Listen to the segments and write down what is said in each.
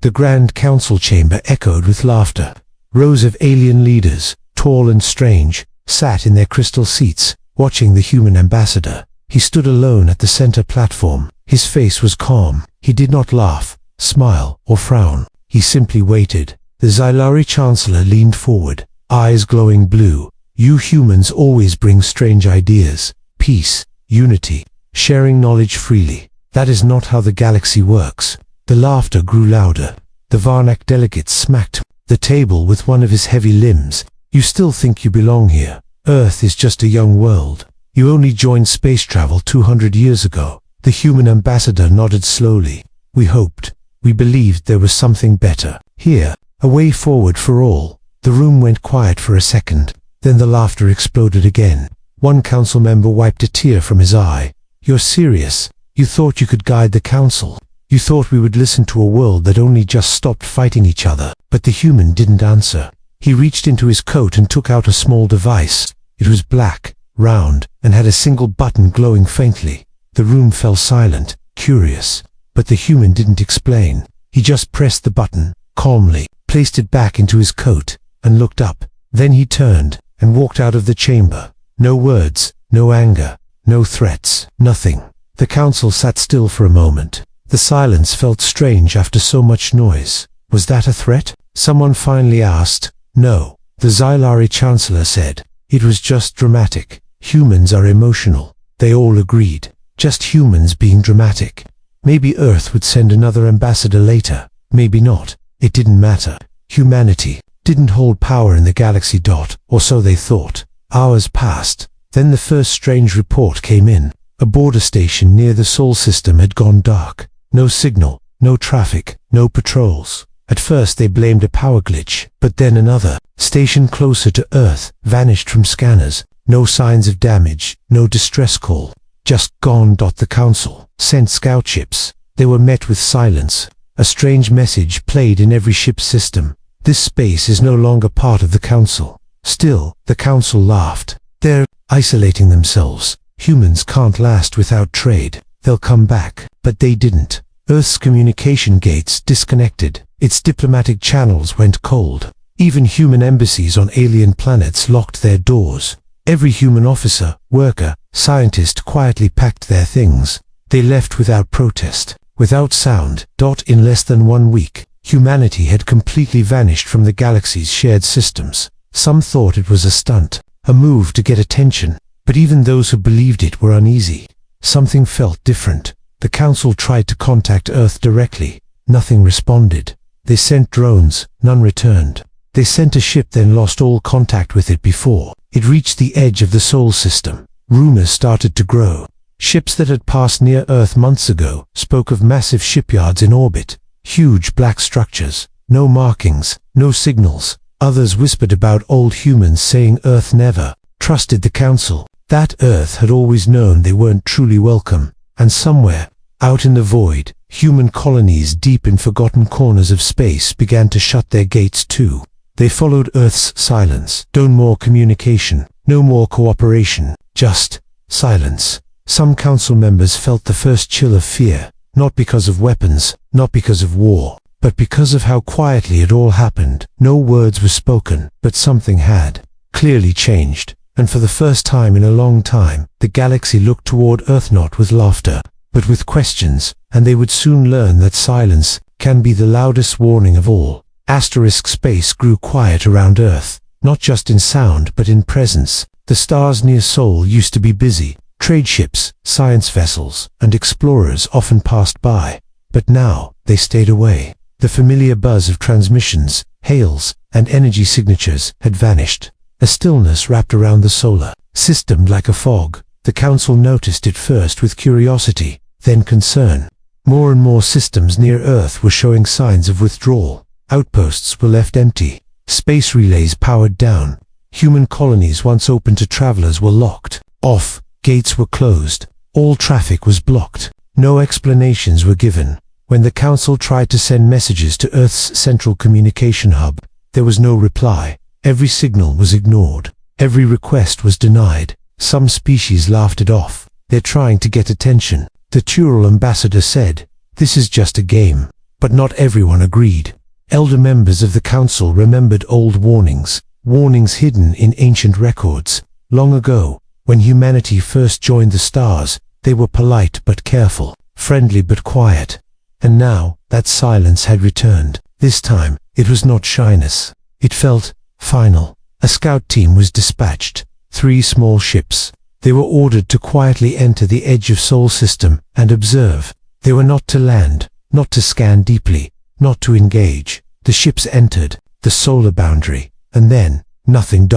The Grand Council chamber echoed with laughter. Rows of alien leaders, tall and strange, sat in their crystal seats, watching the human ambassador. He stood alone at the center platform. His face was calm. He did not laugh, smile, or frown. He simply waited. The Xylari Chancellor leaned forward, eyes glowing blue. You humans always bring strange ideas. Peace, unity, sharing knowledge freely. That is not how the galaxy works. The laughter grew louder. The Varnak delegate smacked the table with one of his heavy limbs. You still think you belong here. Earth is just a young world. You only joined space travel 200 years ago. The human ambassador nodded slowly. We hoped. We believed there was something better. Here, a way forward for all. The room went quiet for a second. Then the laughter exploded again. One council member wiped a tear from his eye. You're serious? You thought you could guide the council? You thought we would listen to a world that only just stopped fighting each other? But the human didn't answer. He reached into his coat and took out a small device. It was black, round, and had a single button glowing faintly. The room fell silent, curious. But the human didn't explain. He just pressed the button, calmly, placed it back into his coat, and looked up. Then he turned and walked out of the chamber. No words, no anger, no threats, nothing. The council sat still for a moment. The silence felt strange after so much noise. Was that a threat? Someone finally asked. No, the Xylari Chancellor said. It was just dramatic. Humans are emotional. They all agreed. Just humans being dramatic. Maybe Earth would send another ambassador later. Maybe not. It didn't matter. Humanity didn't hold power in the galaxy. Or so they thought. Hours passed. Then the first strange report came in. A border station near the Sol system had gone dark. No signal, no traffic, no patrols. At first they blamed a power glitch, but then another station closer to Earth vanished from scanners. No signs of damage, no distress call. Just gone. The council sent scout ships. They were met with silence. A strange message played in every ship's system. This space is no longer part of the council. Still, the council laughed. They're isolating themselves. Humans can't last without trade. They'll come back. But they didn't. Earth's communication gates disconnected. Its diplomatic channels went cold. Even human embassies on alien planets locked their doors. Every human officer, worker, scientist quietly packed their things. They left without protest, without sound. In less than 1 week, humanity had completely vanished from the galaxy's shared systems. Some thought it was a stunt, a move to get attention, but even those who believed it were uneasy. Something felt different. The council tried to contact Earth directly. Nothing responded. They sent drones, none returned. They sent a ship, then lost all contact with it before it reached the edge of the Sol system. Rumors started to grow. Ships that had passed near Earth months ago spoke of massive shipyards in orbit, huge black structures, no markings, no signals. Others whispered about old humans saying Earth never trusted the council, that Earth had always known they weren't truly welcome. And somewhere, out in the void, human colonies deep in forgotten corners of space began to shut their gates too. They followed Earth's silence. No more communication, no more cooperation, just silence. Some council members felt the first chill of fear, not because of weapons, not because of war, but because of how quietly it all happened. No words were spoken, but something had clearly changed. And for the first time in a long time, the galaxy looked toward Earth not with laughter, but with questions, and they would soon learn that silence can be the loudest warning of all. Space grew quiet around Earth, not just in sound but in presence. The stars near Sol used to be busy. Trade ships, science vessels, and explorers often passed by, but now they stayed away. The familiar buzz of transmissions, hails, and energy signatures had vanished. A stillness wrapped around the solar system like a fog. The council noticed it first with curiosity, then concern. More and more systems near Earth were showing signs of withdrawal. Outposts were left empty. Space relays powered down. Human colonies once open to travelers were locked off. Gates were closed. All traffic was blocked. No explanations were given. When the council tried to send messages to Earth's central communication hub, there was no reply. Every signal was ignored. Every request was denied. Some species laughed it off. They're trying to get attention. The Tural ambassador said, "This is just a game. but not everyone agreed. Elder members of the council remembered old warnings hidden in ancient records. Long ago, when humanity first joined the stars, they were polite but careful, friendly but quiet. And now, that silence had returned. This time, it was not shyness. It felt final. A scout team was dispatched. 3 small ships. They were ordered to quietly enter the edge of Sol system and observe. They were not to land, not to scan deeply, not to engage. The ships entered the solar boundary, and then nothing.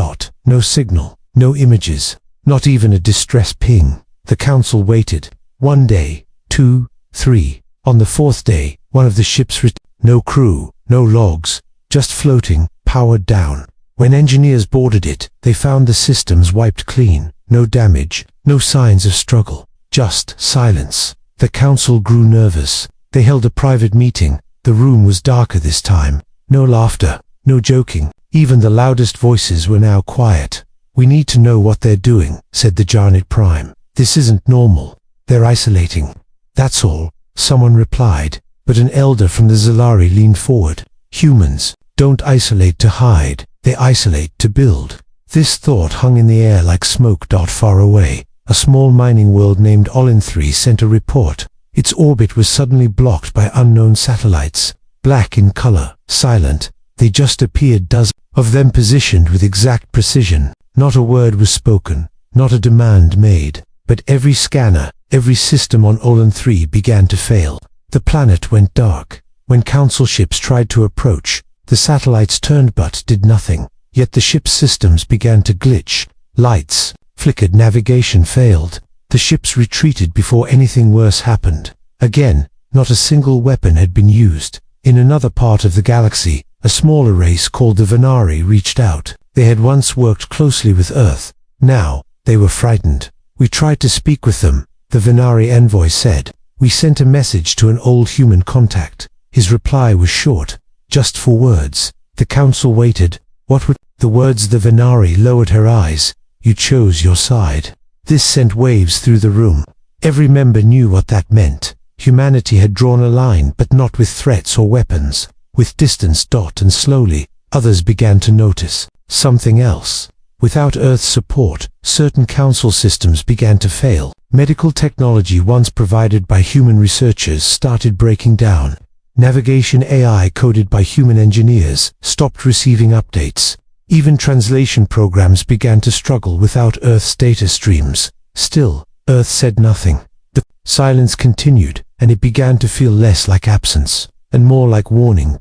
No signal, no images, not even a distress ping. The council waited. 1 day, 2, 3. On the 4th day, one of the ships no crew, no logs, just floating, powered down. When engineers boarded it, they found the systems wiped clean. No damage, no signs of struggle, just silence. The council grew nervous. They held a private meeting. The room was darker this time. No laughter, no joking. Even the loudest voices were now quiet. "We need to know what they're doing," said the Jarnid Prime. "This isn't normal. They're isolating." "That's all," someone replied, but an elder from the Zalari leaned forward. "Humans don't isolate to hide, they isolate to build." This thought hung in the air like smoke. Far away, a small mining world named Olin 3 sent a report. Its orbit was suddenly blocked by unknown satellites, black in color, silent. They just appeared, dozens of them positioned with exact precision. Not a word was spoken, not a demand made, but every scanner, every system on Olin 3 began to fail. The planet went dark. When council ships tried to approach, the satellites turned but did nothing. Yet the ship's systems began to glitch. Lights flickered, navigation failed. The ships retreated before anything worse happened. Again, not a single weapon had been used. In another part of the galaxy, a smaller race called the Venari reached out. They had once worked closely with Earth. Now, they were frightened. "We tried to speak with them," the Venari envoy said. "We sent a message to an old human contact. His reply was short, just 4 words." The council waited. What would the words? The Venari lowered her eyes. "You chose your side." This sent waves through the room. Every member knew what that meant. Humanity had drawn a line, but not with threats or weapons. With distance. And slowly, others began to notice something else. Without Earth's support, certain council systems began to fail. Medical technology once provided by human researchers started breaking down. Navigation AI coded by human engineers stopped receiving updates. Even translation programs began to struggle without Earth's data streams. Still, Earth said nothing. The silence continued, and it began to feel less like absence, and more like warning.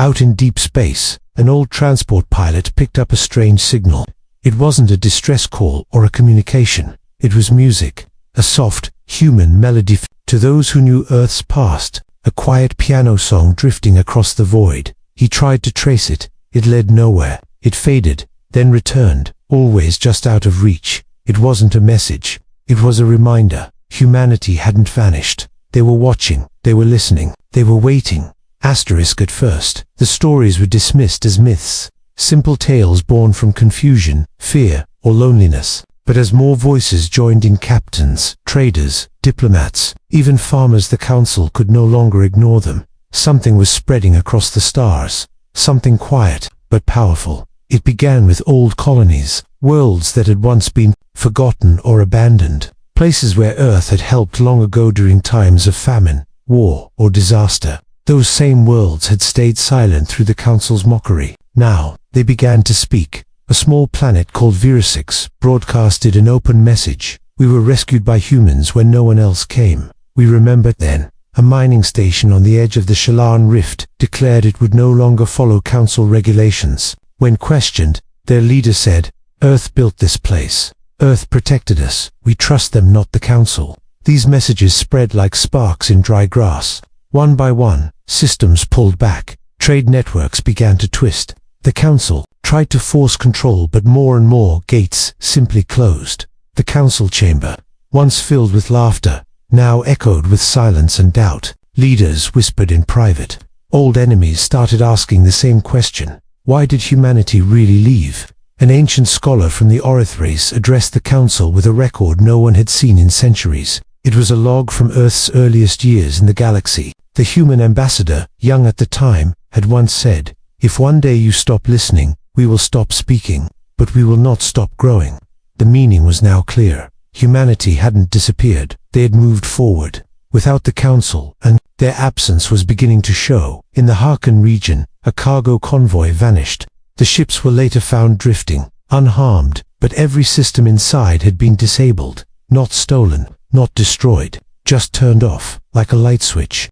Out in deep space, an old transport pilot picked up a strange signal. It wasn't a distress call or a communication. It was music, a soft, human melody. To those who knew Earth's past, a quiet piano song drifting across the void. He tried to trace it. It led nowhere. It faded, then returned, always just out of reach. It wasn't a message. It was a reminder. Humanity hadn't vanished. They were watching. They were listening. They were waiting. At first, the stories were dismissed as myths, simple tales born from confusion, fear, or loneliness. But as more voices joined in, captains, traders, diplomats, even farmers, the council could no longer ignore them. Something was spreading across the stars. Something quiet, but powerful. It began with old colonies, worlds that had once been forgotten or abandoned, places where Earth had helped long ago during times of famine, war, or disaster. Those same worlds had stayed silent through the council's mockery. Now, they began to speak. A small planet called Virusix broadcasted an open message. "We were rescued by humans when no one else came. We remember then." A mining station on the edge of the Shalan Rift declared it would no longer follow council regulations. When questioned, their leader said, "Earth built this place. Earth protected us. We trust them, not the council." These messages spread like sparks in dry grass. One by one, systems pulled back. Trade networks began to twist. The council tried to force control, but more and more gates simply closed. The council chamber, once filled with laughter, now echoed with silence and doubt. Leaders whispered in private. Old enemies started asking the same question. Why did humanity really leave? An ancient scholar from the Orith race addressed the council with a record no one had seen in centuries. It was a log from Earth's earliest years in the galaxy. The human ambassador, young at the time, had once said, "If one day you stop listening, we will stop speaking, but we will not stop growing." The meaning was now clear. Humanity hadn't disappeared, they had moved forward. Without the council, and their absence was beginning to show. In the Harken region, a cargo convoy vanished. The ships were later found drifting, unharmed, but every system inside had been disabled, not stolen, not destroyed, just turned off, like a light switch.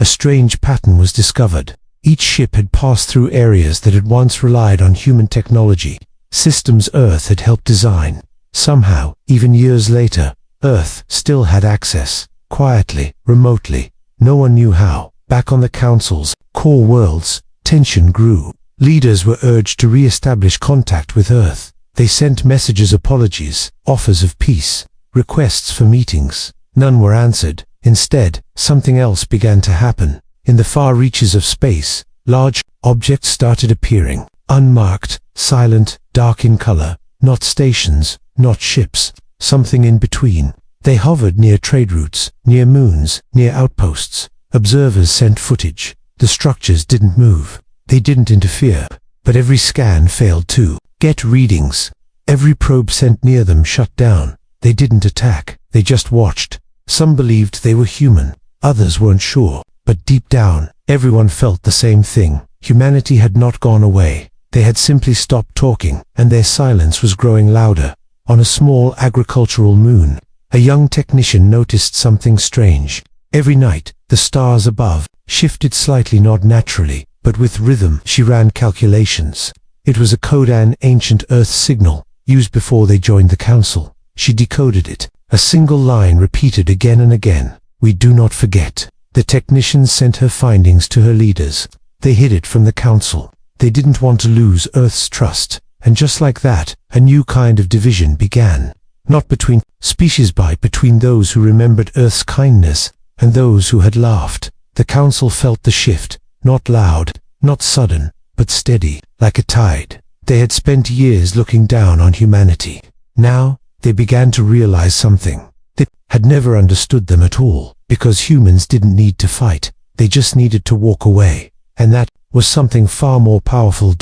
A strange pattern was discovered. Each ship had passed through areas that had once relied on human technology, systems Earth had helped design. Somehow, even years later, Earth still had access, quietly, remotely. No one knew how. Back on the Council's core worlds, tension grew. Leaders were urged to re-establish contact with Earth. They sent messages, apologies, offers of peace, requests for meetings. None were answered. Instead, something else began to happen. In the far reaches of space, large objects started appearing, unmarked, silent, dark in color, not stations, not ships, something in between. They hovered near trade routes, near moons, near outposts. Observers sent footage. The structures didn't move. They didn't interfere. But every scan failed to get readings. Every probe sent near them shut down. They didn't attack. They just watched. Some believed they were human. Others weren't sure. But deep down, everyone felt the same thing. Humanity had not gone away. They had simply stopped talking, and their silence was growing louder. On a small agricultural moon, a young technician noticed something strange. Every night, the stars above shifted slightly, not naturally, but with rhythm. She ran calculations. It was a code, an ancient Earth signal, used before they joined the Council. She decoded it. A single line repeated again and again. "We do not forget." The technicians sent her findings to her leaders. They hid it from the Council. They didn't want to lose Earth's trust. And just like that, a new kind of division began. Not between species, but between those who remembered Earth's kindness and those who had laughed. The Council felt the shift, not loud, not sudden, but steady, like a tide. They had spent years looking down on humanity. Now, they began to realize something. They had never understood them at all, because humans didn't need to fight. They just needed to walk away. And that was something far more powerful.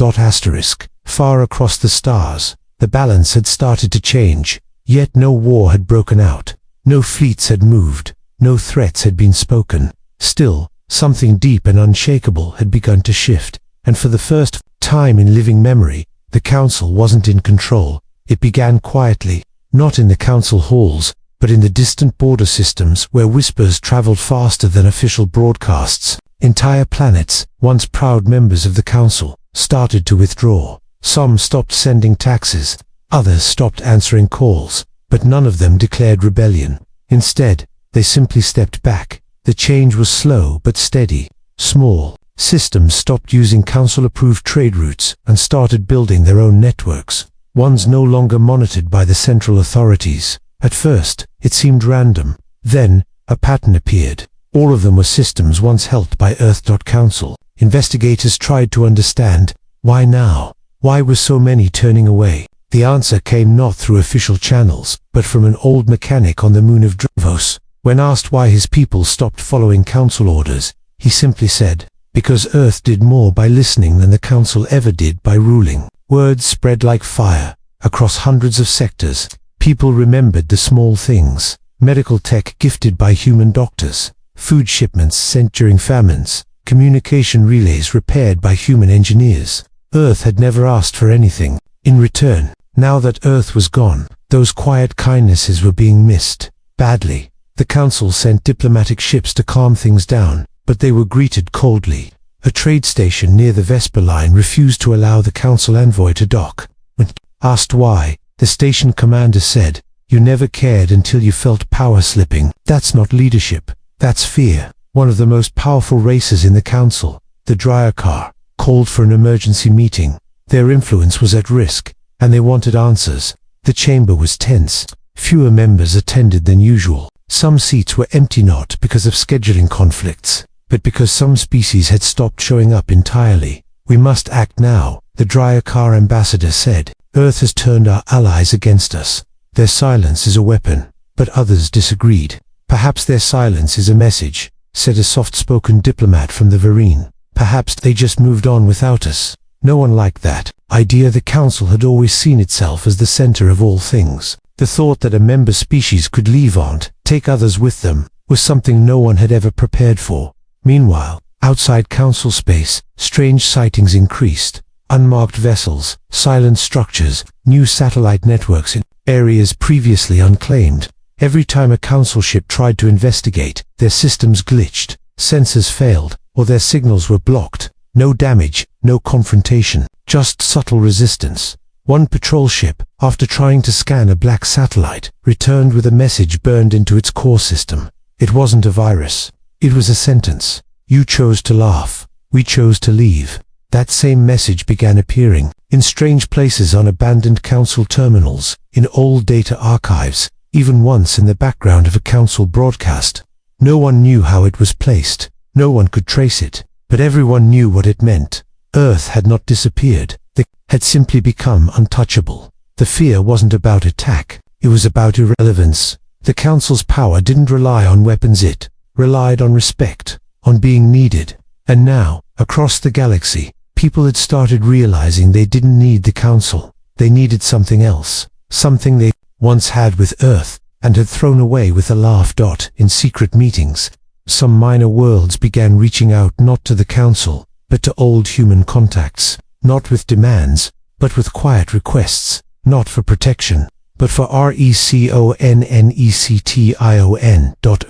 Far across the stars, the balance had started to change. Yet no war had broken out. No fleets had moved. No threats had been spoken. Still, something deep and unshakable had begun to shift. And for the first time in living memory, the Council wasn't in control. It began quietly, not in the Council halls, but in the distant border systems where whispers traveled faster than official broadcasts. Entire planets, once proud members of the Council, started to withdraw. Some stopped sending taxes, others stopped answering calls, but none of them declared rebellion. Instead, they simply stepped back. The change was slow but steady. Small systems stopped using Council-approved trade routes and started building their own networks, ones no longer monitored by the central authorities. At first, it seemed random. Then, a pattern appeared. All of them were systems once held by Earth.Council. Investigators tried to understand, why now? Why were so many turning away? The answer came not through official channels, but from an old mechanic on the moon of Dravos. When asked why his people stopped following Council orders, he simply said, "Because Earth did more by listening than the Council ever did by ruling." Words spread like fire. Across hundreds of sectors, people remembered the small things. Medical tech gifted by human doctors, food shipments sent during famines, communication relays repaired by human engineers. Earth had never asked for anything in return. Now that Earth was gone, those quiet kindnesses were being missed badly. The Council sent diplomatic ships to calm things down, but they were greeted coldly. A trade station near the Vesper line refused to allow the Council envoy to dock. When asked why, the station commander said, "You never cared until you felt power slipping. That's not leadership, that's fear." One of the most powerful races in the Council, the Dryakar, called for an emergency meeting. Their influence was at risk, and they wanted answers. The chamber was tense. Fewer members attended than usual. Some seats were empty, not because of scheduling conflicts, but because some species had stopped showing up entirely. "We must act now," the Dryakar ambassador said. "Earth has turned our allies against us. Their silence is a weapon." But others disagreed. Perhaps their silence is a message. said a soft-spoken diplomat from the Vereen. Perhaps they just moved on without us. No one liked that idea. The council had always seen itself as the center of all things. The thought that a member species could leave and take others with them was something no one had ever prepared for. Meanwhile, outside council space, strange sightings increased. Unmarked vessels, silent structures, new satellite networks in areas previously unclaimed. Every time a council ship tried to investigate, their systems glitched, sensors failed, or their signals were blocked. No damage, no confrontation, just subtle resistance. One patrol ship, after trying to scan a black satellite, returned with a message burned into its core system. It wasn't a virus. It was a sentence. You chose to laugh. We chose to leave. That same message began appearing in strange places on abandoned council terminals, in old data archives, even once in the background of a council broadcast. No one knew how it was placed. No one could trace it, but everyone knew what it meant. Earth had not disappeared. They had simply become untouchable. The fear wasn't about attack. It was about irrelevance. The council's power didn't rely on weapons. It relied on respect, on being needed. And now, across the galaxy, people had started realizing they didn't need the council. They needed something else, something they once had with Earth and had thrown away with a laugh. In secret meetings, some minor worlds began reaching out not to the council, but to old human contacts, not with demands, but with quiet requests, not for protection, but for reconnection.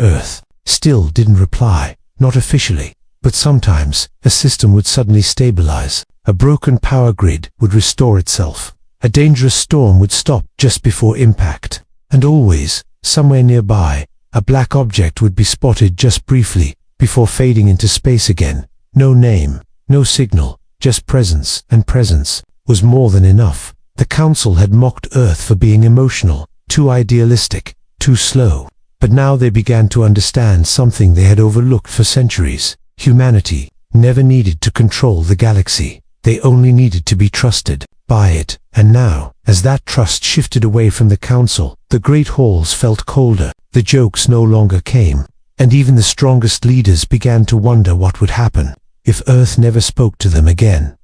Earth still didn't reply, not officially, but sometimes a system would suddenly stabilize, a broken power grid would restore itself, a dangerous storm would stop just before impact, and always, somewhere nearby, a black object would be spotted just briefly, before fading into space again. No name, no signal, just presence, and presence was more than enough. The council had mocked Earth for being emotional, too idealistic, too slow. But now they began to understand something they had overlooked for centuries. Humanity never needed to control the galaxy. They only needed to be trusted by it. And now, as that trust shifted away from the council, the great halls felt colder. The jokes no longer came. And even the strongest leaders began to wonder what would happen if Earth never spoke to them again.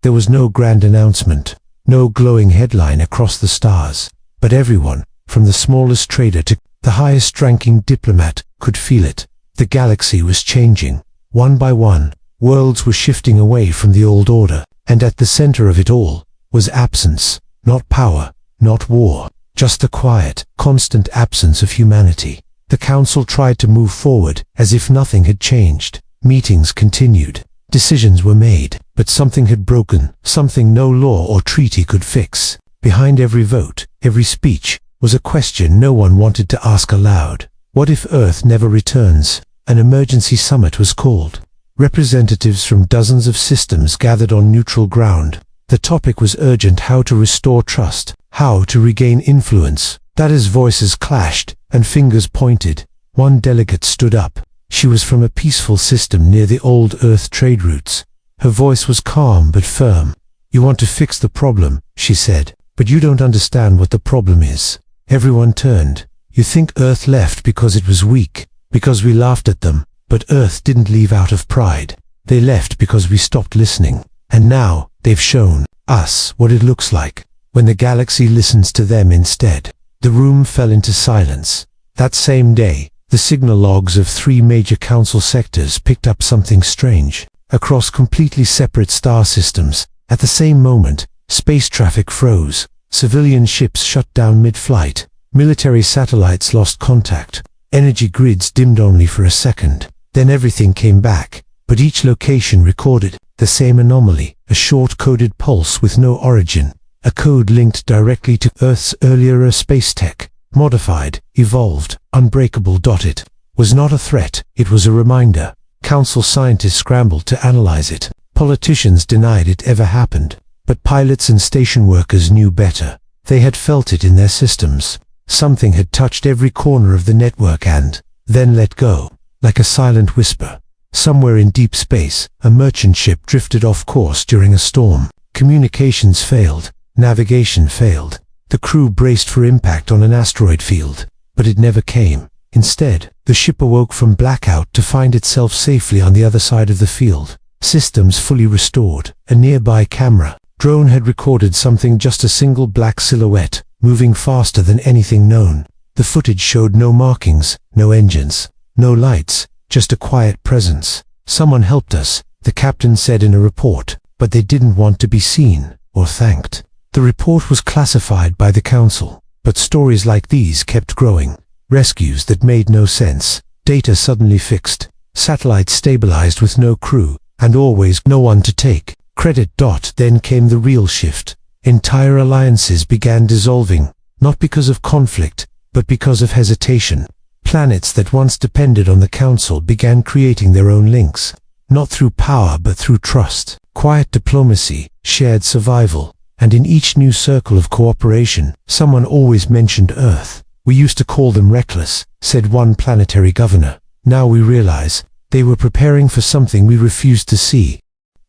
There was no grand announcement, no glowing headline across the stars, but everyone, from the smallest trader to the highest-ranking diplomat, could feel it. The galaxy was changing. One by one, worlds were shifting away from the old order, and at the center of it all was absence, not power, not war, just the quiet, constant absence of humanity. The council tried to move forward as if nothing had changed. Meetings continued. Decisions were made, but something had broken, something no law or treaty could fix. Behind every vote, every speech, was a question no one wanted to ask aloud. What if Earth never returns? An emergency summit was called. Representatives from dozens of systems gathered on neutral ground. The topic was urgent: how to restore trust, how to regain influence. That as voices clashed and fingers pointed, one delegate stood up. She was from a peaceful system near the old Earth trade routes. Her voice was calm but firm. You want to fix the problem, she said, but you don't understand what the problem is. Everyone turned. You think Earth left because it was weak, because we laughed at them, but Earth didn't leave out of pride. They left because we stopped listening. And now, they've shown us what it looks like when the galaxy listens to them instead. The room fell into silence. That same day, the signal logs of 3 major council sectors picked up something strange. Across completely separate star systems, at the same moment, space traffic froze. Civilian ships shut down mid-flight. Military satellites lost contact. Energy grids dimmed only for a second. Then everything came back, but each location recorded the same anomaly, a short-coded pulse with no origin, a code linked directly to Earth's earlier space tech, modified, evolved, unbreakable. It was not a threat, it was a reminder. Council scientists scrambled to analyze it. Politicians denied it ever happened, but pilots and station workers knew better. They had felt it in their systems. Something had touched every corner of the network and then let go, like a silent whisper. Somewhere in deep space, a merchant ship drifted off course during a storm. Communications failed. Navigation failed. The crew braced for impact on an asteroid field, but it never came. Instead, the ship awoke from blackout to find itself safely on the other side of the field. Systems fully restored. A nearby camera drone had recorded something, just a single black silhouette, moving faster than anything known. The footage showed no markings, no engines, no lights, just a quiet presence. "Someone helped us," the captain said in a report, "but they didn't want to be seen or thanked." The report was classified by the council, but stories like these kept growing. Rescues that made no sense, data suddenly fixed, satellites stabilized with no crew, and always no one to take credit. Then came the real shift. Entire alliances began dissolving, not because of conflict, but because of hesitation. Planets that once depended on the council began creating their own links, not through power but through trust, quiet diplomacy, shared survival, and in each new circle of cooperation, someone always mentioned Earth. "We used to call them reckless," said one planetary governor. "Now we realize they were preparing for something we refused to see."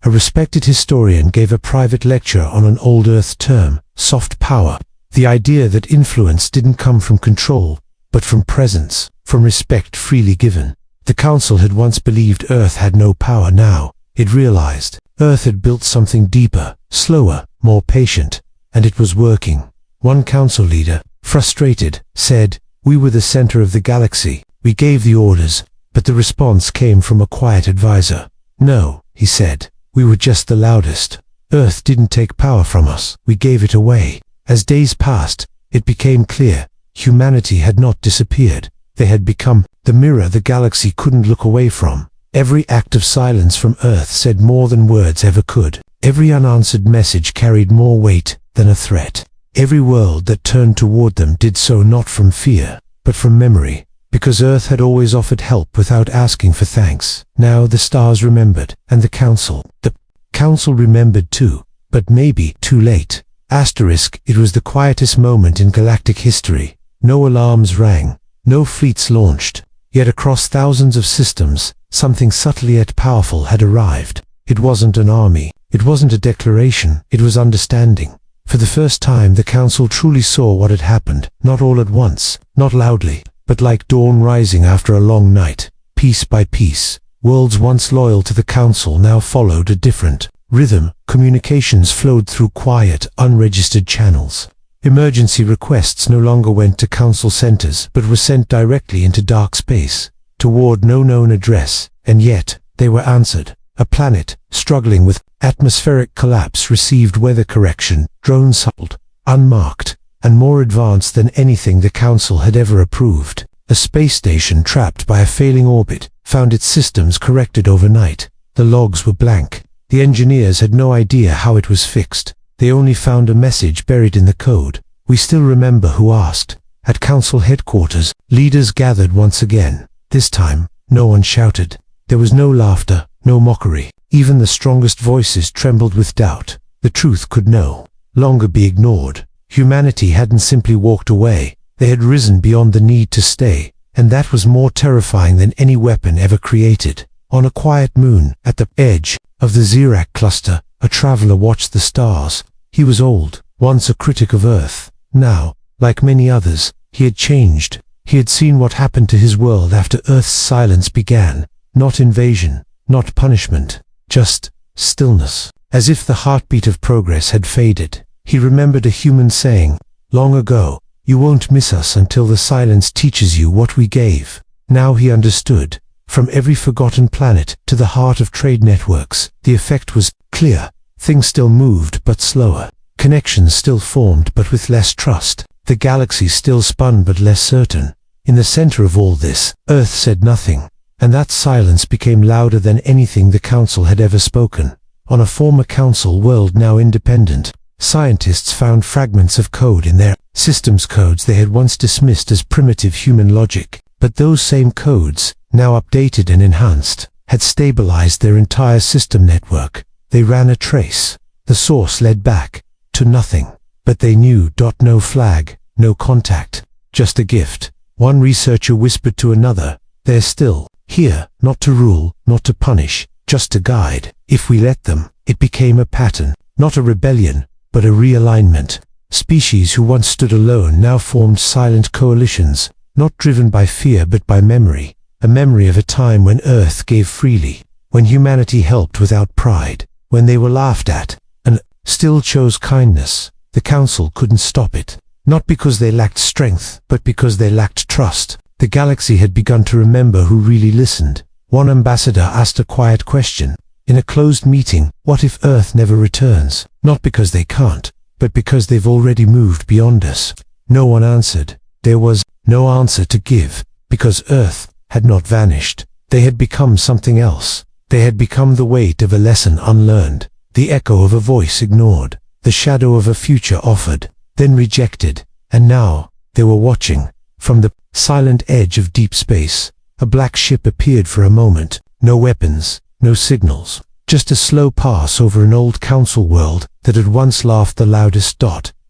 A respected historian gave a private lecture on an old Earth term, soft power. The idea that influence didn't come from control, but from presence, from respect freely given. The council had once believed Earth had no power. Now it realized Earth had built something deeper, slower, more patient, and it was working. One council leader, frustrated, said, "We were the center of the galaxy. We gave the orders, but the response came from a quiet advisor." "No," he said, "we were just the loudest. Earth didn't take power from us, we gave it away." As days passed, it became clear, humanity had not disappeared. They had become the mirror the galaxy couldn't look away from. Every act of silence from Earth said more than words ever could. Every unanswered message carried more weight than a threat. Every world that turned toward them did so not from fear, but from memory, because Earth had always offered help without asking for thanks. Now the stars remembered, and the council remembered too, but maybe too late. It was the quietest moment in galactic history. No alarms rang, no fleets launched, yet across thousands of systems, something subtle yet powerful had arrived. It wasn't an army, it wasn't a declaration, it was understanding. For the first time the council truly saw what had happened, not all at once, not loudly, but like dawn rising after a long night. Piece by piece, worlds once loyal to the council now followed a different rhythm. Communications flowed through quiet, unregistered channels. Emergency requests no longer went to council centers, but were sent directly into dark space, toward no known address, and yet they were answered. A planet struggling with atmospheric collapse received weather correction, drones huddled, unmarked, and more advanced than anything the council had ever approved. A space station trapped by a failing orbit found its systems corrected overnight. The logs were blank. The engineers had no idea how it was fixed. They only found a message buried in the code. We still remember who asked. At council headquarters, leaders gathered once again. This time, no one shouted. There was no laughter, no mockery. Even the strongest voices trembled with doubt. The truth could no longer be ignored. Humanity hadn't simply walked away. They had risen beyond the need to stay, and that was more terrifying than any weapon ever created. On a quiet moon, at the edge of the Xerac cluster, a traveler watched the stars. He was old, once a critic of Earth. Now, like many others, he had changed. He had seen what happened to his world after Earth's silence began. Not invasion, not punishment, just stillness. As if the heartbeat of progress had faded. He remembered a human saying, long ago, "You won't miss us until the silence teaches you what we gave." Now he understood. From every forgotten planet to the heart of trade networks, the effect was clear. Things still moved, but slower. Connections still formed, but with less trust. The galaxy still spun, but less certain. In the center of all this, Earth said nothing, and that silence became louder than anything the Council had ever spoken. On a former Council world now independent, scientists found fragments of code in their systems, codes they had once dismissed as primitive human logic. But those same codes, now updated and enhanced, had stabilized their entire system network. They ran a trace. The source led back to nothing. But they knew. No flag, no contact, just a gift. One researcher whispered to another, "They're still here, not to rule, not to punish, just to guide. If we let them." It became a pattern, not a rebellion, but a realignment. Species who once stood alone now formed silent coalitions, not driven by fear but by memory, a memory of a time when Earth gave freely, when humanity helped without pride, when they were laughed at, and still chose kindness. The council couldn't stop it, not because they lacked strength, but because they lacked trust. The galaxy had begun to remember who really listened. One ambassador asked a quiet question. In a closed meeting, what if Earth never returns? Not because they can't, but because they've already moved beyond us. No one answered. There was no answer to give, because Earth had not vanished. They had become something else. They had become the weight of a lesson unlearned, the echo of a voice ignored, the shadow of a future offered, then rejected. And now, they were watching. From the silent edge of deep space, a black ship appeared for a moment. No weapons, no signals, just a slow pass over an old council world that had once laughed the loudest.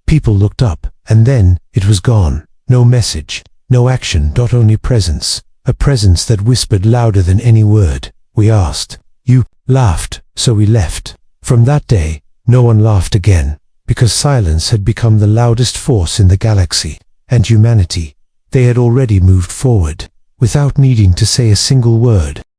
People looked up, and then it was gone. No message, no action, only presence, a presence that whispered louder than any word. We asked. You laughed, so we left. From that day, no one laughed again, because silence had become the loudest force in the galaxy. And humanity, they had already moved forward, without needing to say a single word.